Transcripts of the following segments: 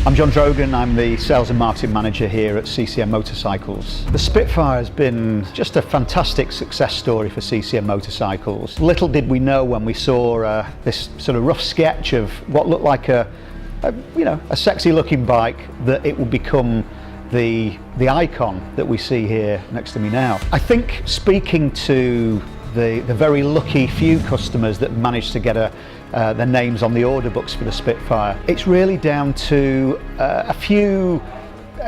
I'm John Drogan, I'm the Sales and Marketing Manager here at CCM Motorcycles. The Spitfire has been just a fantastic success story for CCM Motorcycles. Little did we know when we saw this sort of rough sketch of what looked like a sexy looking bike, that it would become the icon that we see here next to me now. I think, speaking to the very lucky few customers that managed to get their names on the order books for the Spitfire, it's really down to a few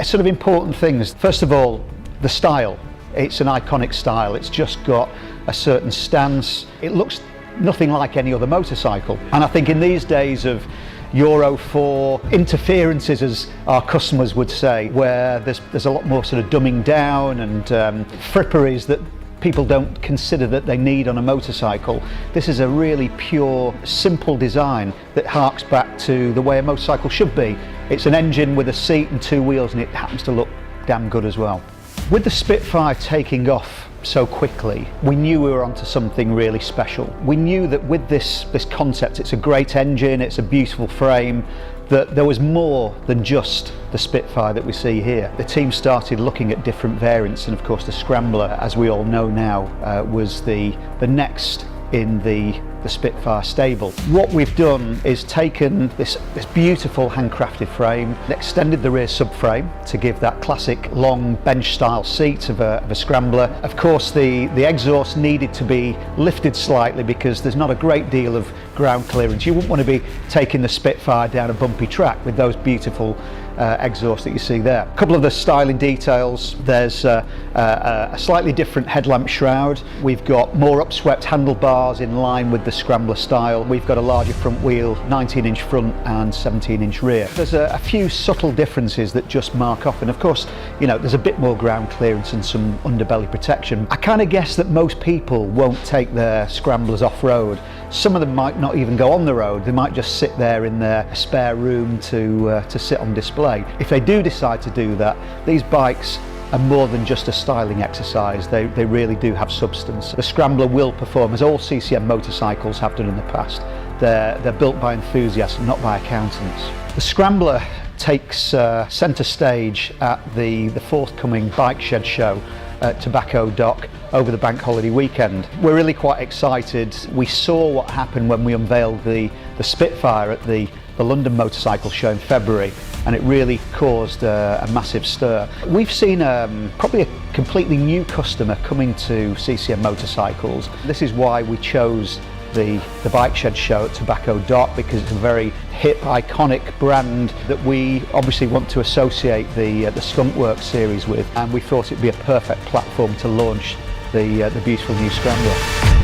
sort of important things. First of all, the style. It's an iconic style. It's just got a certain stance. It looks nothing like any other motorcycle. And I think in these days of Euro 4 interferences, as our customers would say, where there's a lot more sort of dumbing down and fripperies that people don't consider that they need on a motorcycle, this is a really pure, simple design that harks back to the way a motorcycle should be. It's an engine with a seat and two wheels, and it happens to look damn good as well. With the Spitfire taking off so quickly, we knew we were onto something really special. We knew that with this concept, it's a great engine, it's a beautiful frame, that there was more than just the Spitfire that we see here. The team started looking at different variants, and of course the Scrambler, as we all know now, was the next in the Spitfire stable. What we've done is taken this beautiful handcrafted frame, extended the rear subframe to give that classic long bench style seat of a Scrambler. Of course the exhaust needed to be lifted slightly because there's not a great deal of ground clearance. You wouldn't want to be taking the Spitfire down a bumpy track with those beautiful exhausts that you see there. A couple of the styling details: there's a slightly different headlamp shroud. We've got more upswept handlebars in line with the Scrambler style. We've got a larger front wheel, 19-inch front and 17-inch rear. There's a few subtle differences that just mark off, and of course, there's a bit more ground clearance and some underbelly protection. I kind of guess that most people won't take their Scramblers off-road. Some of them might not even go on the road. They might just sit there in their spare room to sit on display. If they do decide to do that, these bikes are more than just a styling exercise. They really do have substance. The Scrambler will perform as all CCM motorcycles have done in the past. They're built by enthusiasts, not by accountants. The Scrambler takes centre stage at the forthcoming Bike Shed show at Tobacco Dock over the bank holiday weekend. We're really quite excited. We saw what happened when we unveiled the Spitfire at the London Motorcycle Show in February, and it really caused a massive stir. We've seen probably a completely new customer coming to CCM Motorcycles. This is why we chose the Bike Shed show at Tobacco Dock, because it's a very hip, iconic brand that we obviously want to associate the Skunk Works series with, and we thought it'd be a perfect platform to launch the beautiful new Scrambler.